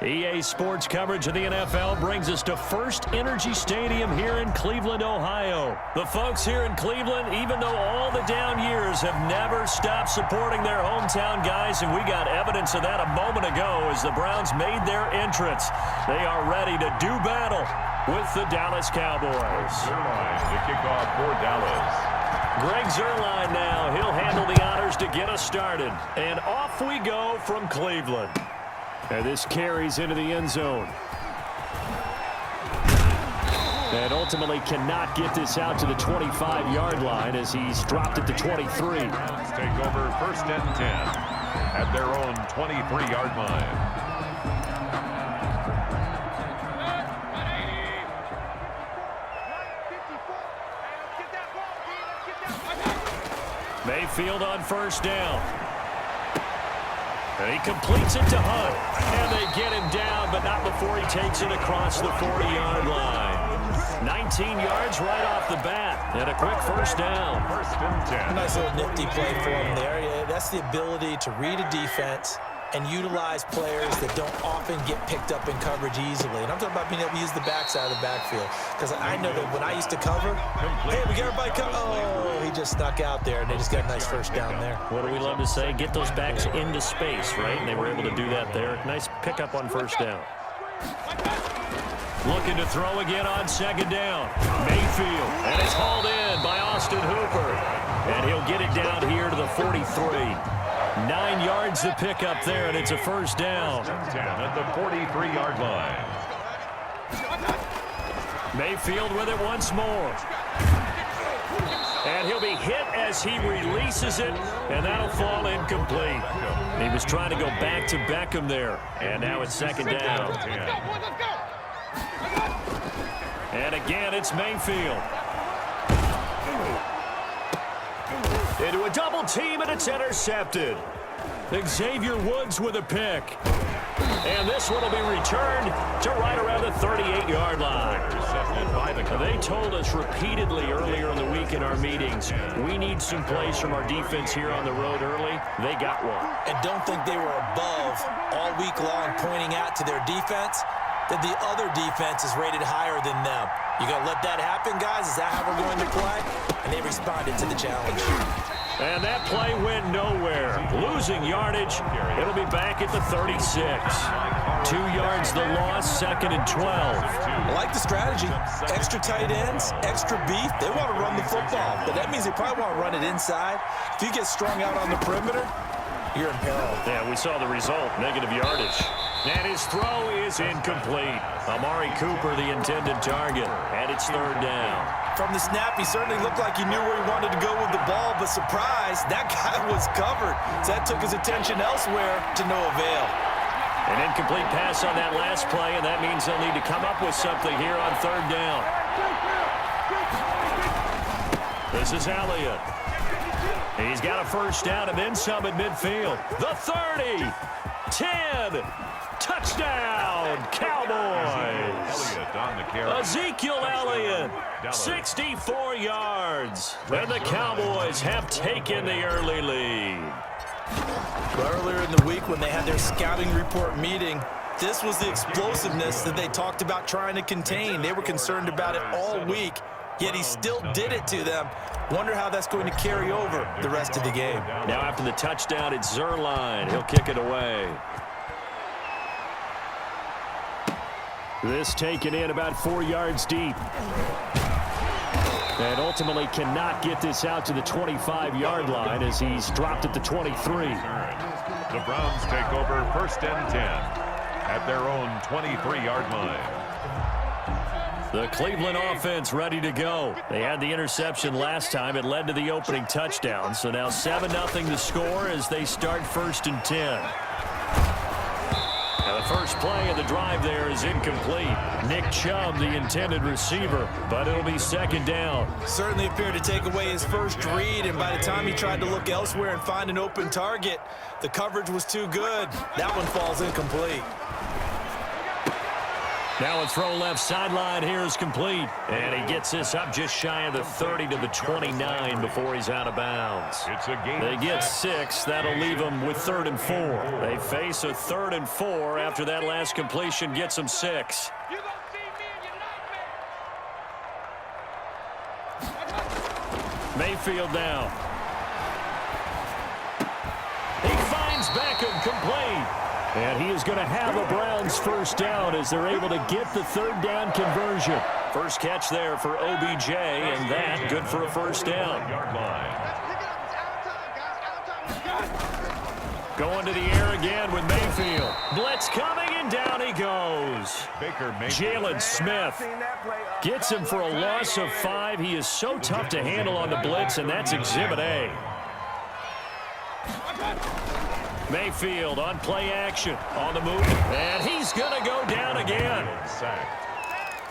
EA Sports coverage of the NFL brings us to First Energy Stadium here in Cleveland, Ohio. The folks here in Cleveland, even though all the down years, have never stopped supporting their hometown guys, and we got evidence of that a moment ago as the Browns made their entrance. They are ready to do battle with the Dallas Cowboys. Zerline to kick off for Dallas. Greg Zerline now. He'll handle the honors to get us started. And off we go from Cleveland. And this carries into the end zone. And ultimately cannot get this out to the 25-yard line as he's dropped it to 23. Browns take over 1st and 10 at their own 23-yard line. Mayfield on 1st down. And he completes it to Hunt. And they get him down, but not before he takes it across the 40-yard line. 19 yards right off the bat. And a quick 1st down. 1st and 10. Nice little nifty play for him there. Yeah, that's the ability to read a defense and utilize players that don't often get picked up in coverage easily. And I'm talking about being able to use the backside of the backfield. Because I know that when I used to cover, hey, we got everybody cover. Oh, he just snuck out there, and they just got a nice 1st down there. What do we love to say? Get those backs into space, right? And they were able to do that there. Nice pickup on 1st down. Looking to throw again on 2nd down. Mayfield, and it's hauled in by Austin Hooper. And he'll get it down here to the 43. 9 yards to pick up there, and it's a 1st down. 10 at the 43-yard line. Mayfield with it once more. And he'll be hit as he releases it, and that'll fall incomplete. He was trying to go back to Beckham there, and now it's 2nd down. And again, it's Mayfield. Into a double team, and it's intercepted. Xavier Woods with a pick. And this one will be returned to right around the 38-yard line. They told us repeatedly earlier in the week in our meetings, we need some plays from our defense here on the road early. They got one. And don't think they were above all week long pointing out to their defense that the other defense is rated higher than them. You going to let that happen, guys? Is that how we're going to play? And they responded to the challenge. And that play went nowhere. Losing yardage. It'll be back at the 36. 2 yards the loss, 2nd and 12. I like the strategy. Extra tight ends, extra beef. They want to run the football, but that means they probably want to run it inside. If you get strung out on the perimeter, you're in peril. Yeah, we saw the result, negative yardage. And his throw is incomplete. Amari Cooper, the intended target, and it's 3rd down. From the snap, he certainly looked like he knew where he wanted to go with the ball, but surprise, that guy was covered. So that took his attention elsewhere to no avail. An incomplete pass on that last play, and that means they'll need to come up with something here on 3rd down. This is Elliott. He's got a 1st down and then some at midfield. The 30, 10, touchdown, Cowboys. Ezekiel Elliott, 64 yards. And the Cowboys have taken the early lead. Earlier in the week when they had their scouting report meeting, this was the explosiveness that they talked about trying to contain. They were concerned about it all week, yet he still did it to them. Wonder how that's going to carry over the rest of the game. Now after the touchdown, it's Zerline. He'll kick it away. This taken in about 4 yards deep. And ultimately cannot get this out to the 25-yard line as he's dropped it to 23. The Browns take over 1st and 10 at their own 23-yard line. The Cleveland offense ready to go. They had the interception last time. It led to the opening touchdown. So now 7-0 the score as they start 1st and 10. Now the first play of the drive there is incomplete. Nick Chubb, the intended receiver, but it'll be 2nd down. Certainly appeared to take away his first read, and by the time he tried to look elsewhere and find an open target, the coverage was too good. That one falls incomplete. Now a throw left sideline here is complete. And he gets this up just shy of the 30 to the 29 before he's out of bounds. It's a game. They get 6. That'll leave them with 3rd and 4. They face a 3rd and 4 after that last completion gets them 6. Mayfield now. He finds Beckham complete. And he is going to have a Browns first down as they're able to get the 3rd down conversion. First catch there for OBJ, and that good for a first down. Going to the air again with Mayfield. Blitz coming, and down he goes. Jalen Smith gets him for a loss of 5. He is so tough to handle on the blitz, and that's Exhibit A. Mayfield on play action, on the move, and he's going to go down again.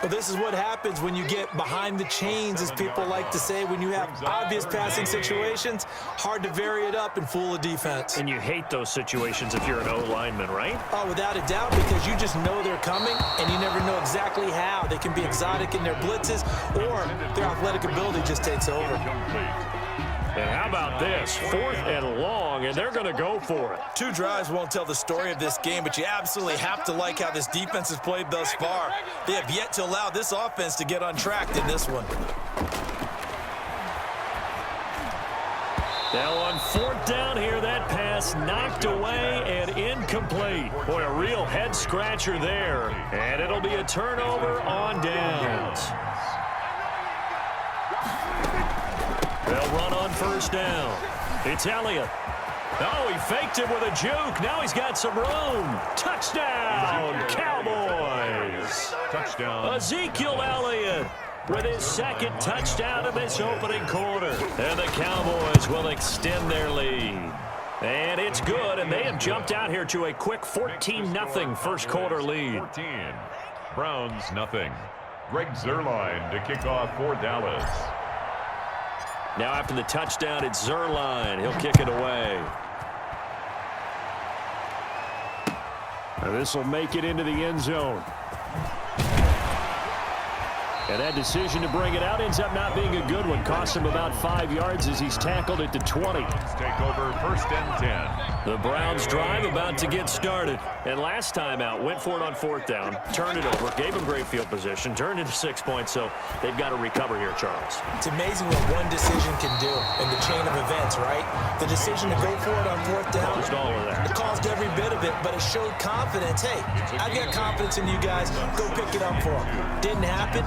Well, this is what happens when you get behind the chains, as people like to say. When you have obvious passing situations, hard to vary it up and fool a defense. And you hate those situations if you're an O-lineman, right? Oh, without a doubt, because you just know they're coming, and you never know exactly how. They can be exotic in their blitzes, or their athletic ability just takes over. And how about this? 4th and long, and they're going to go for it. 2 drives won't tell the story of this game, but you absolutely have to like how this defense has played thus far. They have yet to allow this offense to get untracked in this one. Now on 4th down here, that pass knocked away and incomplete. Boy, a real head-scratcher there. And it'll be a turnover on downs. They'll run on first down. It's Elliott. Oh, he faked it with a juke. Now he's got some room. Touchdown, Cowboys. Touchdown. Ezekiel Elliott with his 2nd touchdown of this opening quarter. And the Cowboys will extend their lead. And it's good, and they have jumped out here to a quick 14-0 first quarter lead. 14. Browns, nothing. Greg Zuerlein to kick off for Dallas. Now after the touchdown, it's Zuerlein. He'll kick it away. And this will make it into the end zone. And that decision to bring it out ends up not being a good one. Costs him about 5 yards as he's tackled at the 20. Take over 1st and 10. The Browns drive about to get started. And last time out, went for it on 4th down, turned it over, gave him great field position, turned into 6 points, so they've got to recover here, Charles. It's amazing what one decision can do in the chain of events, right? The decision to go for it on 4th down, Caused all of that. it caused every bit of it, but it showed confidence. Hey, I've got confidence in you guys. Go pick it up for them. Didn't happen.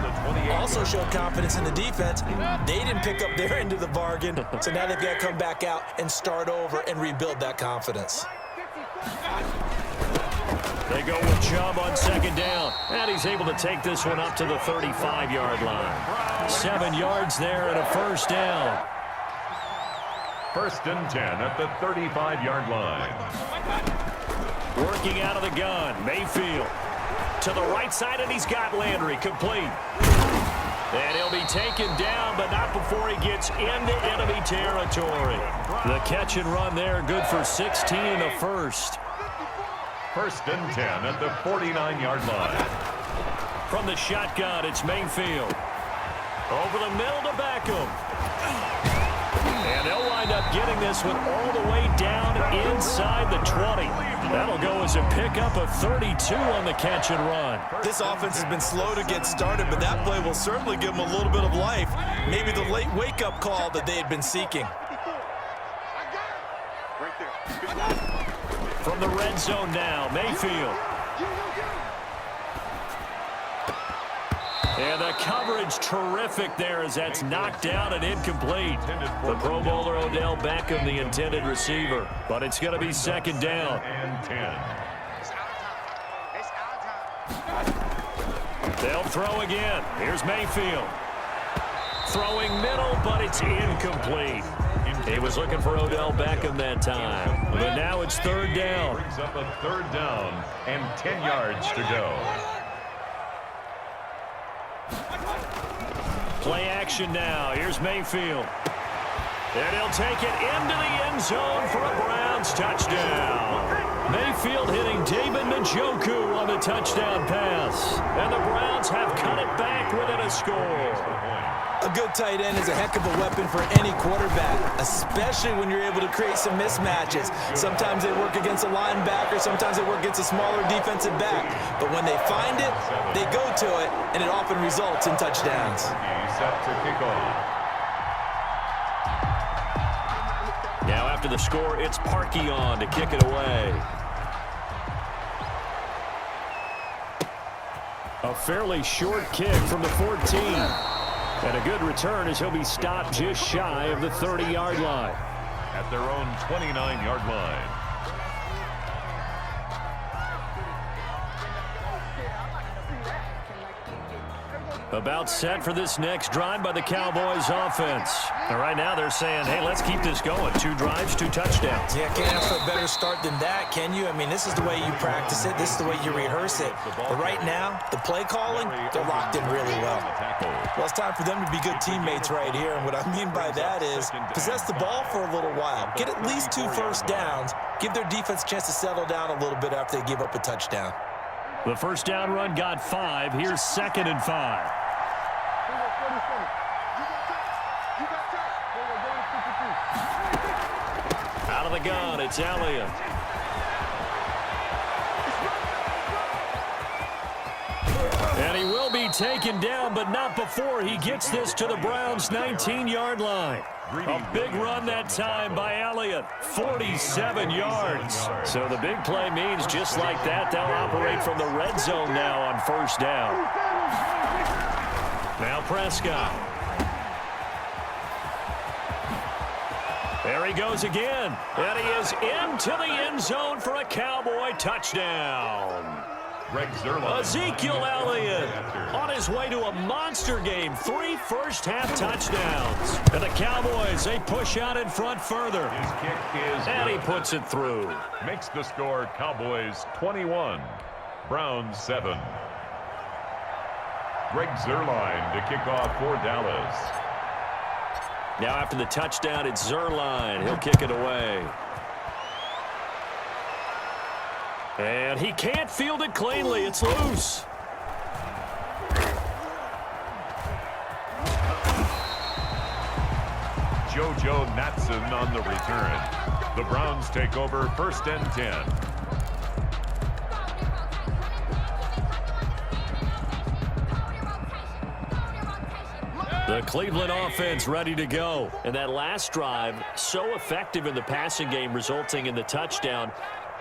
Also showed confidence in the defense. They didn't pick up their end of the bargain, so now they've got to come back out and start over and rebuild that confidence. They go with Chubb on 2nd down, and he's able to take this one up to the 35-yard line. 7 yards there and a first down. 1st and 10 at the 35-yard line. Working out of the gun, Mayfield to the right side, and he's got Landry complete. And he'll be taken down, but not before he gets into enemy territory. The catch and run there, good for 16 and a first. 1st and 10 at the 49-yard line. From the shotgun, it's Mayfield. Over the middle to Beckham. And they'll wind up getting this one all the way down inside the 20. That'll go as a pickup of 32 on the catch and run. This offense has been slow to get started, but that play will certainly give them a little bit of life. Maybe the late wake-up call that they had been seeking. From the red zone now, Mayfield. And the coverage terrific there as that's knocked down and incomplete. The Pro Bowler Odell Beckham, the intended receiver. But it's going to be 2nd down. And 10. They'll throw again. Here's Mayfield. Throwing middle, but it's incomplete. He was looking for Odell Beckham that time. But now it's 3rd down. Brings up a 3rd down and 10 yards to go. Play action now. Here's Mayfield. And he'll take it into the end zone for a Browns touchdown. Mayfield hitting David Njoku Njoku on the touchdown pass. And the Browns have cut it back within a score. A good tight end is a heck of a weapon for any quarterback, especially when you're able to create some mismatches. Sometimes they work against a linebacker, sometimes they work against a smaller defensive back. But when they find it, they go to it, and it often results in touchdowns. He's set to kick off. Now after the score, it's Parkey on to kick it away. A fairly short kick from the 14. And a good return as he'll be stopped just shy of the 30-yard line. At their own 29-yard line. About set for this next drive by the Cowboys offense. And right now they're saying, hey, let's keep this going. 2 drives, 2 touchdowns. Yeah, can't ask for a better start than that, can you? I mean, this is the way you practice it. This is the way you rehearse it. But right now, the play calling, they're locked in really well. Well, it's time for them to be good teammates right here. And what I mean by that is possess the ball for a little while. Get at least 2 first downs. Give their defense a chance to settle down a little bit after they give up a touchdown. The first down run got 5. Here's 2nd and 5. Out of the gun, it's Elliott. And he will be taken down, but not before he gets this to the Browns' 19-yard line. A big run that time by Elliott, 47 yards. So the big play means just like that, they'll operate from the red zone now on first down. Now Prescott. There he goes again. And he is into the end zone for a Cowboy touchdown. Ezekiel Elliott on his way to a monster game. 3 first-half touchdowns. And the Cowboys, they push out in front further. His kick is and he puts it through. Makes the score Cowboys 21, Browns 7. Greg Zuerlein to kick off for Dallas. Now after the touchdown, it's Zuerlein. He'll kick it away. And he can't field it cleanly. It's loose. JoJo Natson on the return. The Browns take over 1st and 10. The Cleveland offense ready to go. And that last drive, so effective in the passing game, resulting in the touchdown.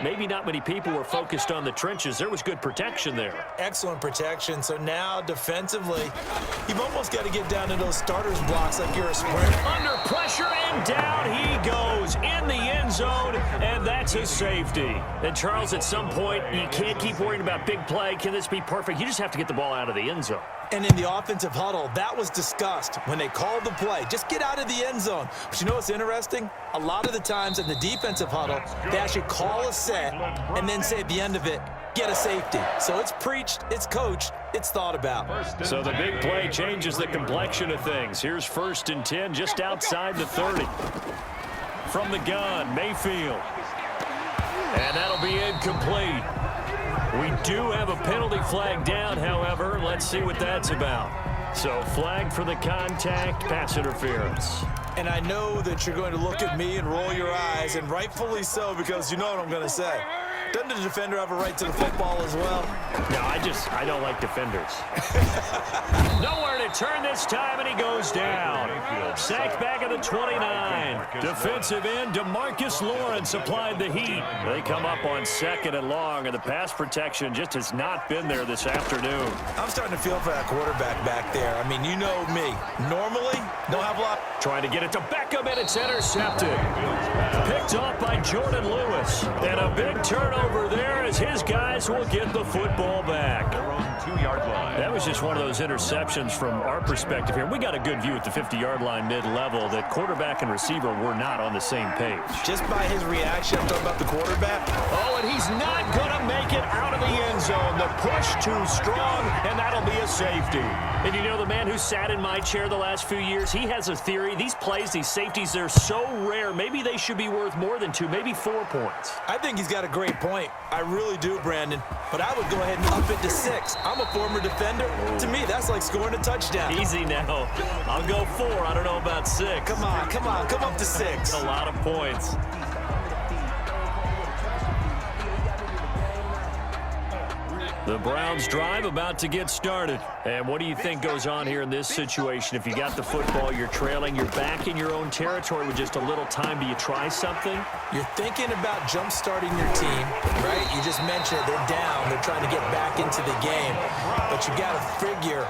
Maybe not many people were focused on the trenches. There was good protection there. Excellent protection. So now, defensively, you've almost got to get down to those starters blocks like you're a sprinter. Under pressure, and down he goes in the end zone, and that's a safety. And, Charles, at some point, you can't keep worrying about big play. Can this be perfect? You just have to get the ball out of the end zone. And in the offensive huddle, that was discussed when they called the play. Just get out of the end zone. But you know what's interesting? A lot of the times in the defensive huddle, they actually call a set and then say at the end of it, get a safety. So it's preached, it's coached, it's thought about. So the big play changes the complexion of things. Here's 1st and 10 just outside the 30. From the gun, Mayfield. And that'll be incomplete. We do have a penalty flag down, however. Let's see what that's about. So flag for the contact, pass interference. And I know that you're going to look at me and roll your eyes, and rightfully so, because you know what I'm going to say. Doesn't the defender have a right to the football as well? No, I don't like defenders. Nowhere to turn this time, and he goes down. Sacked back at the 29. Defensive end, DeMarcus Lawrence applied the heat. They come up on 2nd and long, and the pass protection just has not been there this afternoon. I'm starting to feel for that quarterback back there. I mean, you know me. Normally, don't have a lot. Trying to get it to Beckham, and it's intercepted. Picked off by Jordan Lewis. And a big turnover there as his guys will get the football back. 52-yard line. That was just one of those interceptions from our perspective here. We got a good view at the 50-yard line mid-level that quarterback and receiver were not on the same page. Just by his reaction, I'm talking about the quarterback. Oh, and he's not going to make it out of the end zone. The push too strong, and that'll be a safety. And you know, the man who sat in my chair the last few years, he has a theory. These plays, these safeties, they're so rare. Maybe they should be worth more than 2, maybe 4 points. I think he's got a great point. I really do, Brandon. But I would go ahead and up it to 6. I'm a former defender. To me, that's like scoring a touchdown. Easy now. I'll go 4. I don't know about 6. Come on. Come up to 6. A lot of points. The Browns drive about to get started. And what do you think goes on here in this situation? If you got the football, you're trailing, you're back in your own territory with just a little time. Do you try something? You're thinking about jump-starting your team, right? You just mentioned it. They're down. They're trying to get back into the game. But you got to figure,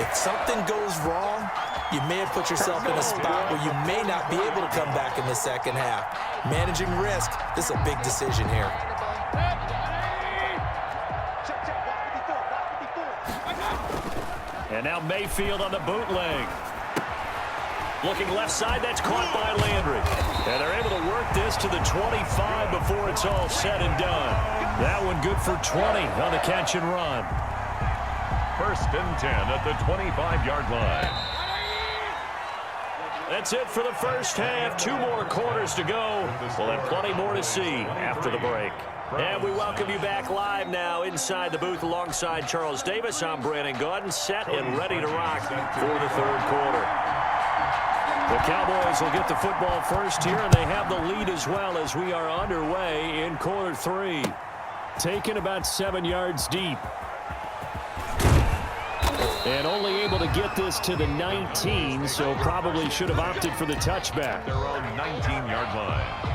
if something goes wrong, you may have put yourself in a spot where you may not be able to come back in the second half. Managing risk, this is a big decision here. And now Mayfield on the bootleg. Looking left side, that's caught by Landry. And they're able to work this to the 25 before it's all said and done. That one good for 20 on the catch and run. 1st and 10 at the 25-yard line. That's it for the first half. 2 more quarters to go. We'll have plenty more to see after the break. And we welcome you back live now inside the booth alongside Charles Davis. I'm Brandon Gaudin, set and ready to rock for the 3rd quarter. The Cowboys will get the football first here, and they have the lead as well as we are underway in quarter 3. Taken about 7 yards deep. And only able to get this to the 19, so probably should have opted for the touchback. Their own 19-yard line.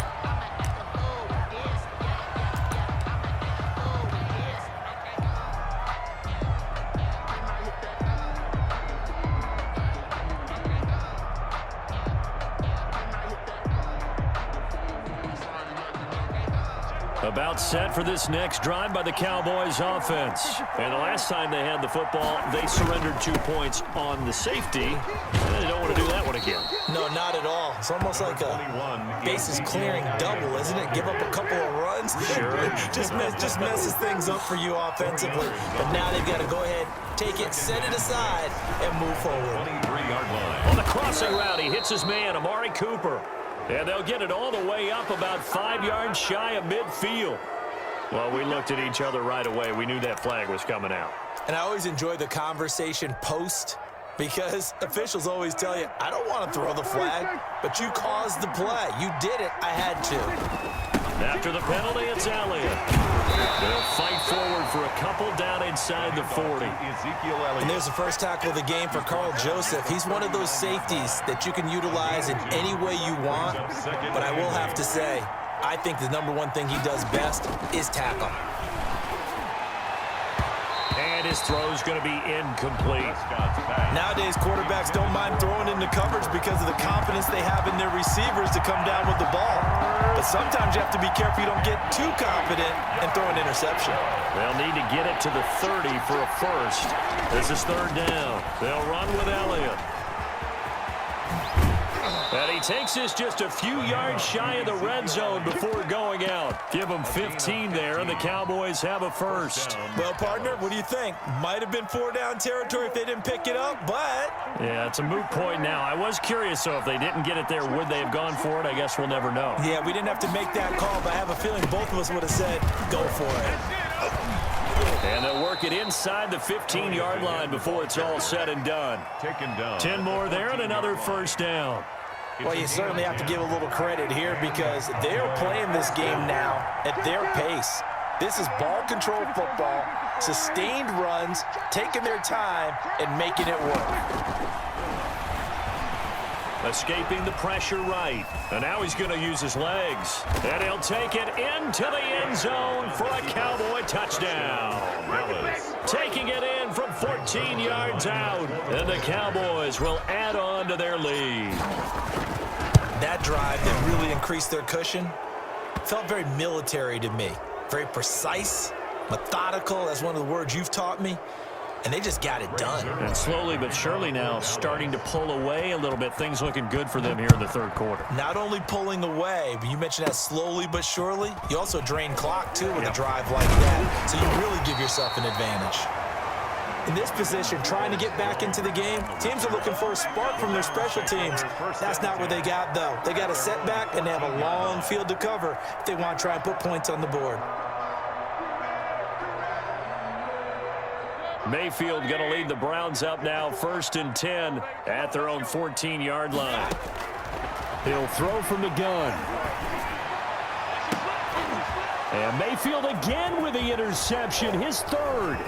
About set for this next drive by the Cowboys offense. And the last time they had the football, they surrendered 2 points on the safety. And they don't want to do that one again. No, not at all. It's almost like a bases clearing double, isn't it? Give up a couple of runs. Sure. just messes things up for you offensively. But now they've got to go ahead, take it, set it aside, and move forward. 23-yard line. On the crossing route, he hits his man, Amari Cooper. And they'll get it all the way up about 5 yards shy of midfield. Well, we looked at each other right away. We knew that flag was coming out. And I always enjoy the conversation post because officials always tell you, I don't want to throw the flag, but you caused the play. You did it. I had to. After the penalty, it's Elliott. They'll fight forward for a couple down inside the 40. And there's the first tackle of the game for Carl Joseph. He's one of those safeties that you can utilize in any way you want. But I will have to say, I think the number one thing he does best is tackle. And his throw's going to be incomplete. Nowadays, quarterbacks don't mind throwing into coverage because of the confidence they have in their receivers to come down with the ball. But sometimes you have to be careful you don't get too confident and throw an interception. They'll need to get it to the 30 for a first. This is 3rd down. They'll run with Elliott. And he takes this just a few yards shy of the red zone before going out. Give him 15 there, and the Cowboys have a first. Well, partner, what do you think? Might have been 4-down territory if they didn't pick it up, but... Yeah, it's a moot point now. I was curious, though, if they didn't get it there, would they have gone for it? I guess we'll never know. Yeah, we didn't have to make that call, but I have a feeling both of us would have said, go for it. And they'll work it inside the 15-yard line before it's all said and done. Taken down. 10 more there and another first down. Well, you certainly have to give a little credit here because they're playing this game now at their pace. This is ball control football, sustained runs, taking their time, and making it work. Escaping the pressure right. And now he's going to use his legs. And he'll take it into the end zone for a Cowboy touchdown. Taking it in from 14 yards out. And the Cowboys will add on to their lead. That drive that really increased their cushion felt very military to me. Very precise, methodical, that's one of the words you've taught me. and they just got it done. And slowly but surely now starting to pull away a little bit. Things looking good for them here in the third quarter. Not only pulling away, but you mentioned that slowly but surely. You also drain clock, too, with a drive like that. So you really give yourself an advantage. In this position, trying to get back into the game, teams are looking for a spark from their special teams. That's not what they got, though. They got a setback, and they have a long field to cover if they want to try and put points on the board. Mayfield going to lead the Browns up now, 1st and 10 at their own 14-yard line. He'll throw from the gun. And Mayfield again with the interception, his third.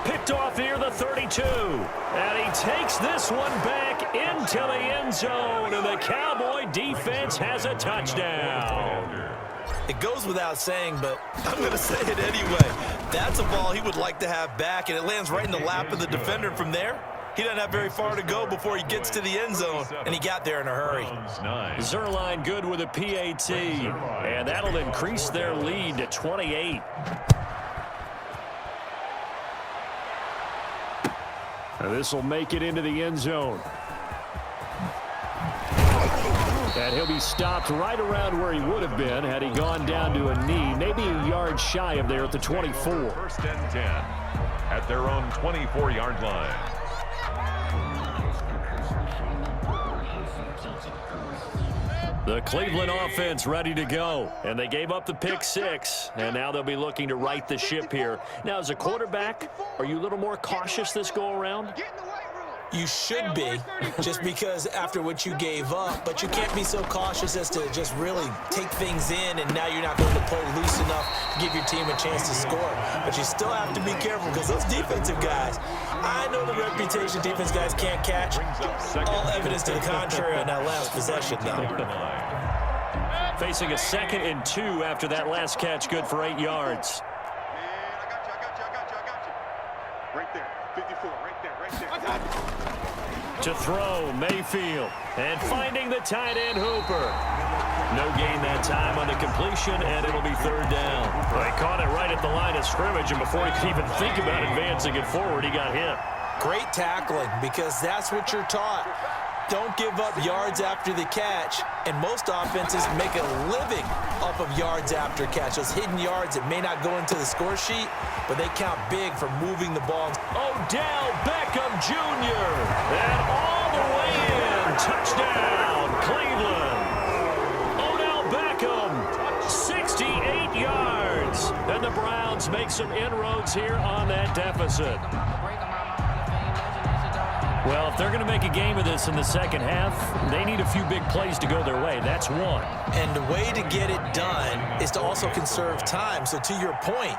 Picked off near the 32. And he takes this one back into the end zone. And the Cowboy defense has a touchdown. It goes without saying, but I'm going to say it anyway. That's a ball he would like to have back, and it lands right in the lap of the defender from there. He doesn't have very far to go before he gets to the end zone, and he got there in a hurry. Zerline good with a PAT, and that'll increase their lead to 28. This will make it into the end zone. And he'll be stopped right around where he would have been had he gone down to a knee, maybe a yard shy of there at the 24. 1st and 10 at their own 24-yard line. The Cleveland offense ready to go, and they gave up the pick 6, and now they'll be looking to right the ship here. Now, as a quarterback, are you a little more cautious this go-around? You should be, just because after what you gave up, but you can't be so cautious as to just really take things in, and now you're not going to play loose enough to give your team a chance to score. But you still have to be careful because those defensive guys, I know the reputation defense guys can't catch. All evidence to the contrary on that last possession, though. Facing a 2nd and 2 after that last catch, good for 8 yards. Right there, 54, right there, right there. To throw, Mayfield, and finding the tight end, Hooper. No gain that time on the completion, and it'll be 3rd down. Well, he caught it right at the line of scrimmage, and before he could even think about advancing it forward, he got hit. Great tackling, because that's what you're taught. Don't give up yards after the catch, and most offenses make a living off of yards after catch. Those hidden yards that may not go into the score sheet, but they count big for moving the ball. Odell Beckham Jr. And all the way in. Touchdown, Cleveland. Odell Beckham, 68 yards. And the Browns make some inroads here on that deficit. Well, if they're going to make a game of this in the second half, they need a few big plays to go their way. That's one. And the way to get it done is to also conserve time. So to your point,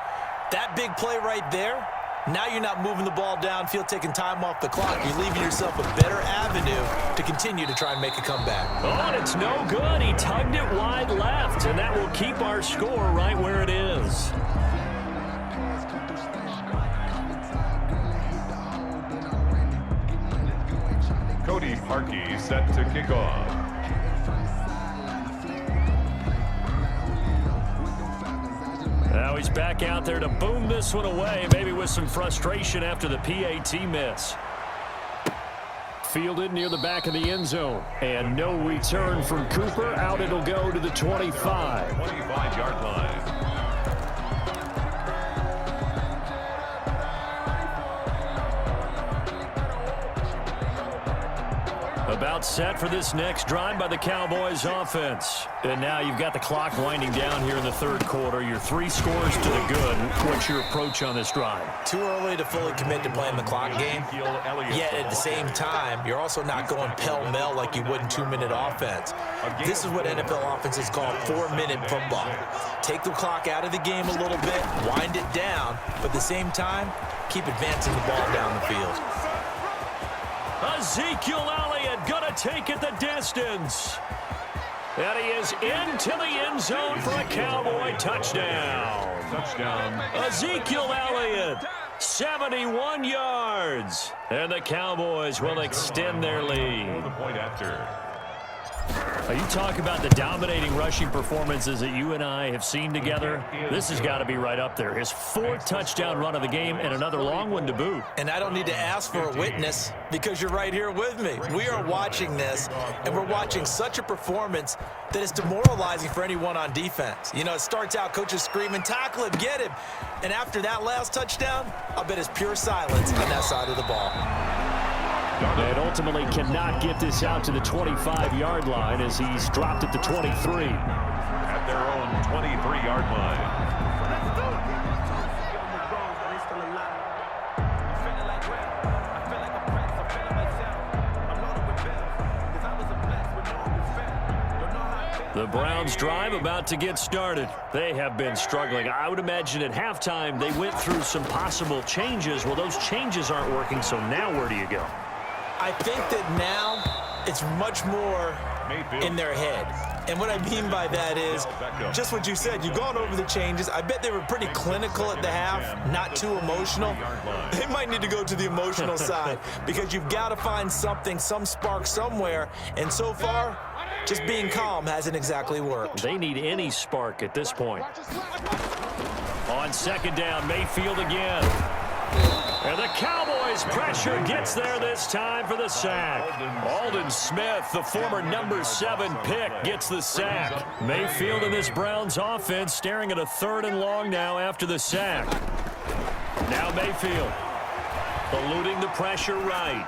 that big play right there, now you're not moving the ball downfield, taking time off the clock. You're leaving yourself a better avenue to continue to try and make a comeback. Oh, and it's no good. He tugged it wide left, and that will keep our score right where it is. Cody Parkey set to kick off. Now he's back out there to boom this one away, maybe with some frustration after the PAT miss. Fielded near the back of the end zone. And no return from Cooper. Out it'll go to the 25. 25-yard line. About set for this next drive by the Cowboys offense. And now you've got the clock winding down here in the third quarter. Your 3 scores to the good. What's your approach on this drive? Too early to fully commit to playing the clock game. Yet at the same time, you're also not going pell-mell like you would in 2-minute offense. This is what NFL offenses call 4-minute football. Take the clock out of the game a little bit, wind it down, but at the same time, keep advancing the ball down the field. Ezekiel Elliott gonna take it the distance. And he is into the end zone for a Cowboy touchdown. Touchdown. Ezekiel Elliott, 71 yards. And the Cowboys will extend their lead. The point after. You talk about the dominating rushing performances that you and I have seen together. This has got to be right up there. His 4th touchdown run of the game and another long one to boot. And I don't need to ask for a witness because you're right here with me. We are watching this, and we're watching such a performance that is demoralizing for anyone on defense. You know, it starts out coaches screaming, tackle him, get him. And after that last touchdown, I bet it's pure silence on that side of the ball. And ultimately cannot get this out to the 25-yard line as he's dropped at the 23. At their own 23-yard line. The Browns drive about to get started. They have been struggling. I would imagine at halftime they went through some possible changes. Well, those changes aren't working, so now where do you go? I think that now it's much more in their head. And what I mean by that is just what you said. You've gone over the changes. I bet they were pretty clinical at the half, not too emotional. They might need to go to the emotional side because you've got to find something, some spark somewhere. And so far, just being calm hasn't exactly worked. They need any spark at this point. On second down, Mayfield again. And the Cowboys pressure gets there this time for the sack. Aldon Smith, the former number 7 pick, gets the sack. Mayfield and this Browns offense staring at a 3rd and long now after the sack. Now Mayfield eluding the pressure right.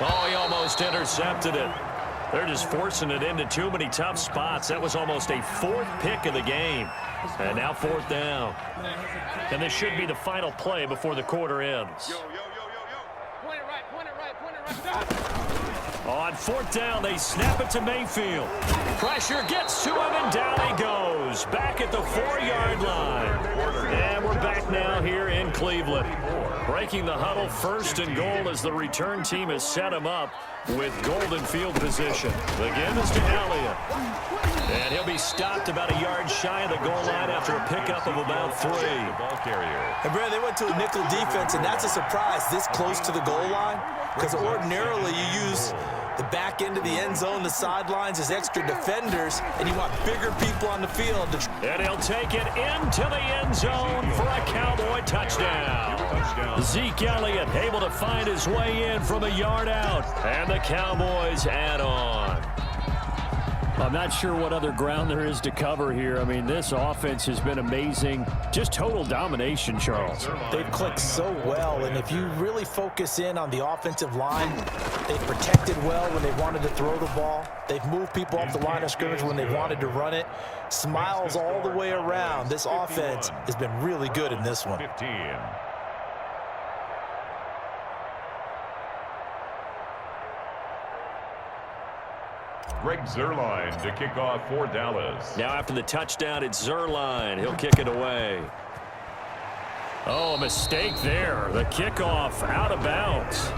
Oh, he almost intercepted it. They're just forcing it into too many tough spots. That was almost a 4th pick of the game. And now 4th down. And this should be the final play before the quarter ends. Point it right. On 4th down, they snap it to Mayfield. Pressure gets to him, and down he goes. Back at the 4-yard line. And we're back now here in Cleveland. Breaking the huddle, 1st and goal as the return team has set him up with golden field position. The give is to Elliott. And he'll be stopped about a yard shy of the goal line after a pickup of about 3. And Brad, they went to a nickel defense, and that's a surprise this close to the goal line because ordinarily you use the back end of the end zone, the sidelines as extra defenders, and you want bigger people on the field. And he'll take it into the end zone for a Cowboy touchdown. Zeke Elliott able to find his way in from a yard out, and the Cowboys add on. I'm not sure what other ground there is to cover here. I mean, this offense has been amazing. Just total domination, Charles. They've clicked so well, and if you really focus in on the offensive line, they've protected well when they wanted to throw the ball. They've moved people off the line of scrimmage when they wanted to run it. Smiles all the way around. This offense has been really good in this one. 15. Greg Zuerlein to kick off for Dallas. Now after the touchdown, it's Zuerlein. He'll kick it away. Oh, a mistake there. The kickoff out of bounds.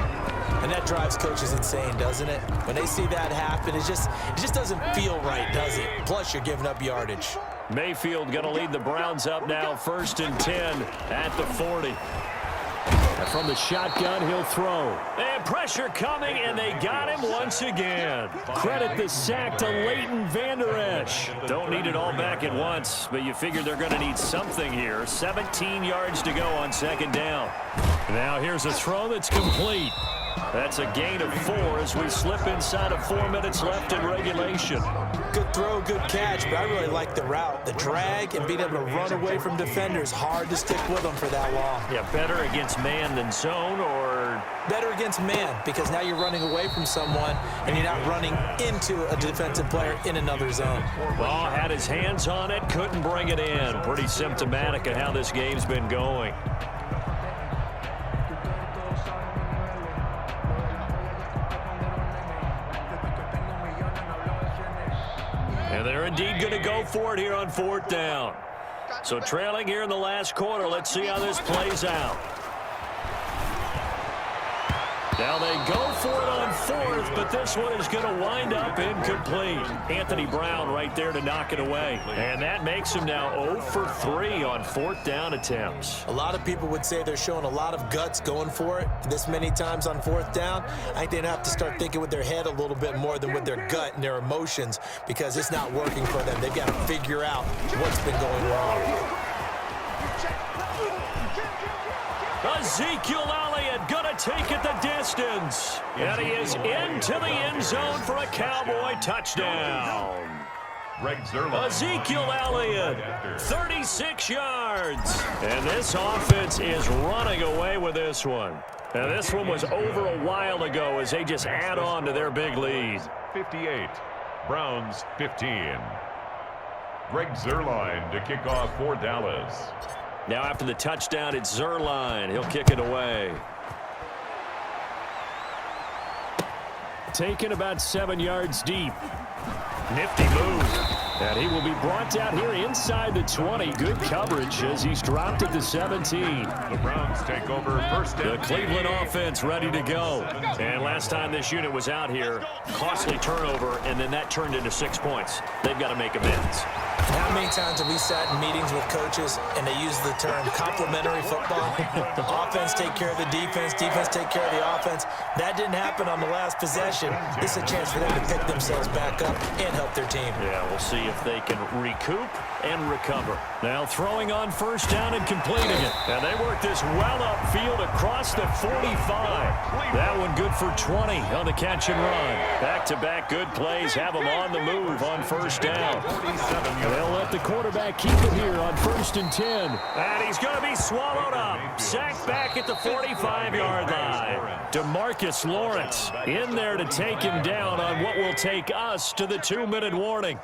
And that drives coaches insane, doesn't it? When they see that happen, it just doesn't feel right, does it? Plus, you're giving up yardage. Mayfield going to lead the Browns up now, 1st and 10 at the 40. And from the shotgun, he'll throw. And pressure coming, and they got him once again. Credit the sack to Leighton Vander Esch. Don't need it all back at once, but you figure they're going to need something here. 17 yards to go on 2nd down. Now here's a throw that's complete. That's a gain of 4 as we slip inside of 4 minutes left in regulation. Good throw, good catch, but I really like the route. The drag and being able to run away from defenders. Hard to stick with them for that long. Yeah, better against man than zone, or? Better against man, because now you're running away from someone and you're not running into a defensive player in another zone. Ball had his hands on it, couldn't bring it in. Pretty symptomatic of how this game's been going. And they're indeed going to go for it here on 4th down. So trailing here in the last quarter, let's see how this plays out. Now they go for it on fourth, but this one is going to wind up incomplete. Anthony Brown right there to knock it away. And that makes him now 0 for 3 on fourth down attempts. A lot of people would say they're showing a lot of guts going for it this many times on fourth down. I think they'd have to start thinking with their head a little bit more than with their gut and their emotions, because it's not working for them. They've got to figure out what's been going wrong. Ezekiel Elliott gonna take it the distance. And he is into the end zone for a Cowboy touchdown. Ezekiel Elliott, 36 yards. And this offense is running away with this one. And this one was over a while ago as they just add on to their big lead. 58, Browns 15. Greg Zuerlein to kick off for Dallas. Now after the touchdown, it's Zuerlein. He'll kick it away. Taken about 7 yards deep. Nifty move. And he will be brought down here inside the 20. Good coverage as he's dropped at the 17. The Browns take over first The and Cleveland offense ready to go. And last time this unit was out here, costly turnover, and then that turned into 6 points. They've got to make amends. How many times have we sat in meetings with coaches and they use the term complementary football? Offense take care of the defense, defense take care of the offense. That didn't happen on the last possession. This is a chance for them to pick themselves back up and help their team. Yeah, we'll see if they can recoup and recover. Now throwing on first down and completing it. And they work this well upfield across the 45. That one good for 20 on the catch and run. Back-to-back good plays have them on the move on first down. They'll let the quarterback keep it here on 1st and 10. And he's going to be swallowed up. Sacked back at the 45-yard line. DeMarcus Lawrence in there to take him down on what will take us to the 2-minute warning.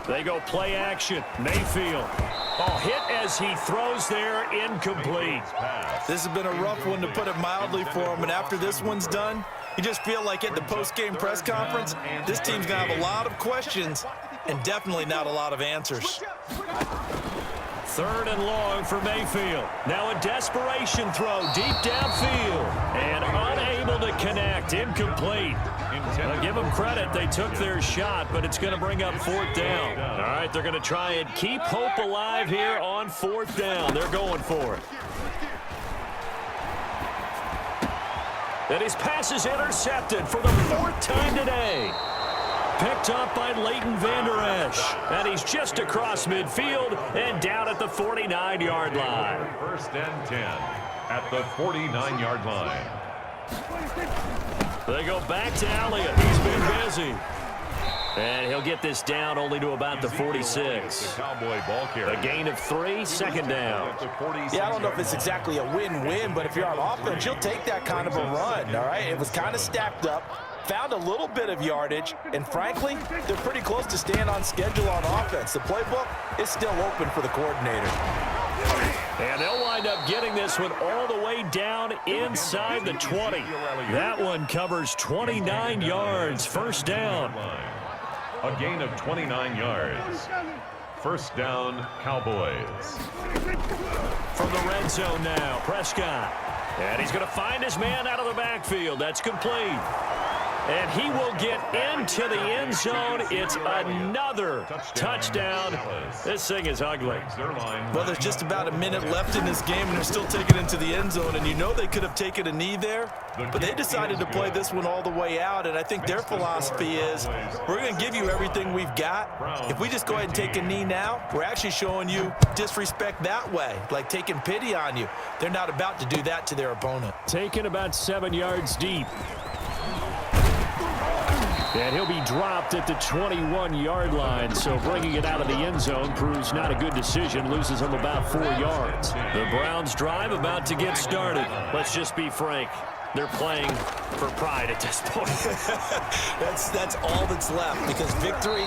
They go play action. Mayfield. Oh, hit as he throws there, incomplete. This has been a rough one, to put it mildly, for him. And after this one's done, you just feel like at the post-game press conference, this team's going to have a lot of questions and definitely not a lot of answers. 3rd and long for Mayfield. Now a desperation throw deep downfield. And unable to connect. Incomplete. I'll give them credit. They took their shot, but it's going to bring up 4th down. All right, they're going to try and keep hope alive here on 4th down. They're going for it. And his pass is intercepted for the 4th time today. Picked up by Leighton Vander Esch. And he's just across midfield and down at the 49-yard line. 1st and 10 at the 49-yard line. They go back to Elliott. He's been busy. And he'll get this down only to about the 46. Cowboy ball carrier. A gain of 3, 2nd down. Yeah, I don't know if it's exactly a win-win, but if you're on offense, you'll take that kind of a run, all right? It was kind of stacked up, found a little bit of yardage, and frankly, they're pretty close to staying on schedule on offense. The playbook is still open for the coordinator. And they'll wind up getting this one all the way down inside the 20. That one covers 29 yards. 1st down. A gain of 29 yards. 1st down, Cowboys. From the red zone now, Prescott. And he's going to find his man out of the backfield. That's complete. And he will get into the end zone. It's another touchdown. This thing is ugly. Well, there's just about a minute left in this game, and they're still taking it into the end zone. And you know they could have taken a knee there, but they decided to play this one all the way out. And I think their philosophy is, we're going to give you everything we've got. If we just go ahead and take a knee now, we're actually showing you disrespect that way, like taking pity on you. They're not about to do that to their opponent. Taken about 7 yards deep. And he'll be dropped at the 21-yard line, so bringing it out of the end zone proves not a good decision, loses him about 4 yards. The Browns drive about to get started. Let's just be frank. They're playing for pride at this point. That's all that's left, because victory,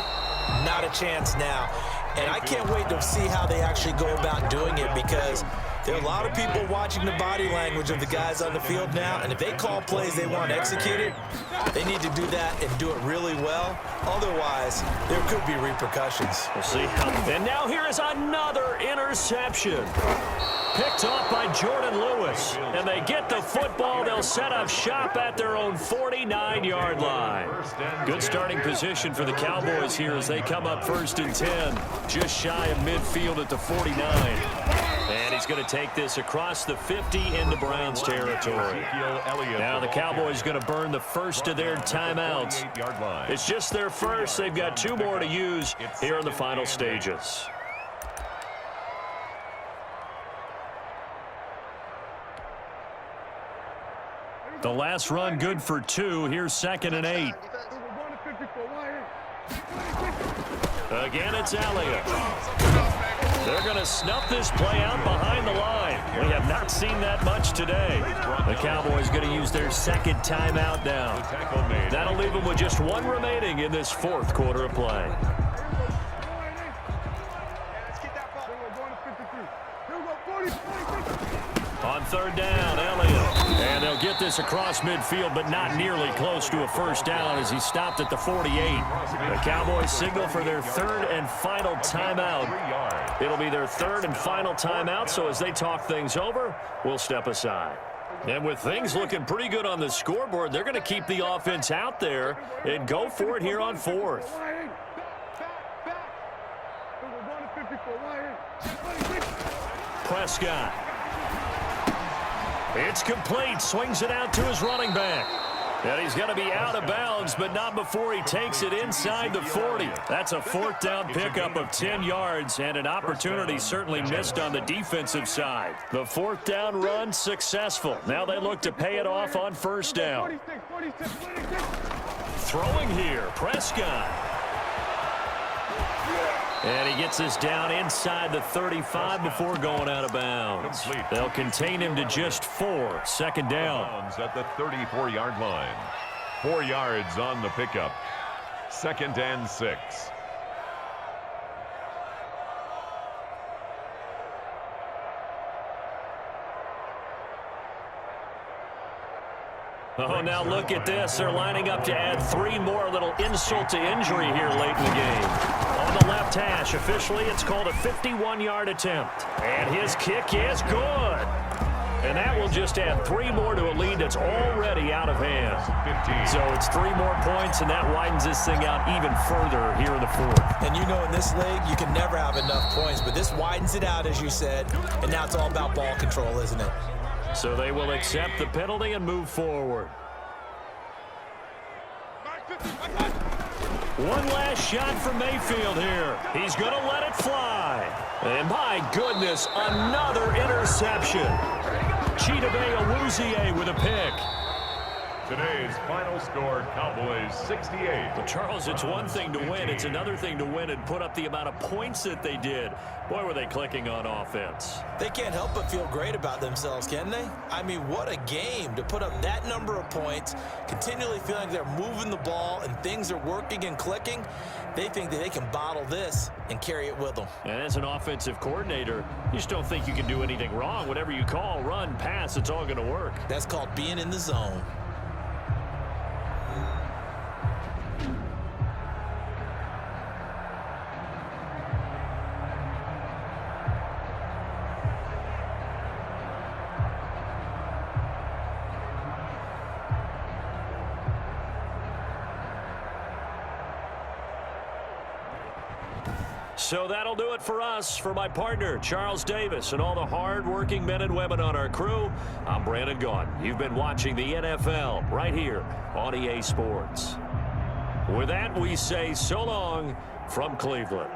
not a chance now. And I can't wait to see how they actually go about doing it, because There are a lot of people watching the body language of the guys on the field now, and if they call plays they want executed, they need to do that and do it really well. Otherwise, there could be repercussions. We'll see how. And now here is another interception. Picked off by Jordan Lewis. And they get the football. They'll set up shop at their own 49-yard line. Good starting position for the Cowboys here as they come up 1st and 10. Just shy of midfield at the 49. And he's going to take this across the 50 into Browns territory. Now the Cowboys going to burn the first of their timeouts. It's just their first. They've got 2 more to use here in the final stages. The last run good for 2. Here's 2nd and 8. Again, it's Elliott. They're going to snuff this play out behind the line. We have not seen that much today. The Cowboys going to use their 2nd timeout now. That'll leave them with just 1 remaining in this 4th quarter of play. On 3rd down, Elliott. And they'll get this across midfield, but not nearly close to a first down as he stopped at the 48. The Cowboys signal for their 3rd and final timeout. It'll be their 3rd and final timeout, so as they talk things over, we'll step aside. And with things looking pretty good on the scoreboard, they're going to keep the offense out there and go for it here on 4th. Prescott. It's complete. Swings it out to his running back. And he's going to be out of bounds, but not before he takes it inside the 40. That's a 4th down pickup of 10 yards and an opportunity certainly missed on the defensive side. The 4th down run successful. Now they look to pay it off on 1st down. Throwing here, Prescott. And he gets this down inside the 35 before going out of bounds. They'll contain him to just 4. 2nd down. At the 34-yard line. 4 yards on the pickup. 2nd and 6. Oh, now look at this. They're lining up to add 3 more. A little insult to injury here late in the game. On the left hash, officially, it's called a 51-yard attempt. And his kick is good. And that will just add 3 more to a lead that's already out of hand. So it's 3 more points, and that widens this thing out even further here in the 4th. And you know in this league, you can never have enough points, but this widens it out, as you said, and now it's all about ball control, isn't it? So they will accept the penalty and move forward. One last shot for Mayfield here. He's going to let it fly. And my goodness, another interception. Chidobe Awuzie with a pick. Today's final score, Cowboys 68. But Charles, it's one thing to win. It's another thing to win and put up the amount of points that they did. Boy, were they clicking on offense. They can't help but feel great about themselves, can they? I mean, what a game to put up that number of points, continually feeling like they're moving the ball and things are working and clicking. They think that they can bottle this and carry it with them. And as an offensive coordinator, you just don't think you can do anything wrong. Whatever you call, run, pass, it's all going to work. That's called being in the zone. So that'll do it for us. For my partner, Charles Davis, and all the hard-working men and women on our crew, I'm Brandon Gaudin. You've been watching the NFL right here on EA Sports. With that, we say so long from Cleveland.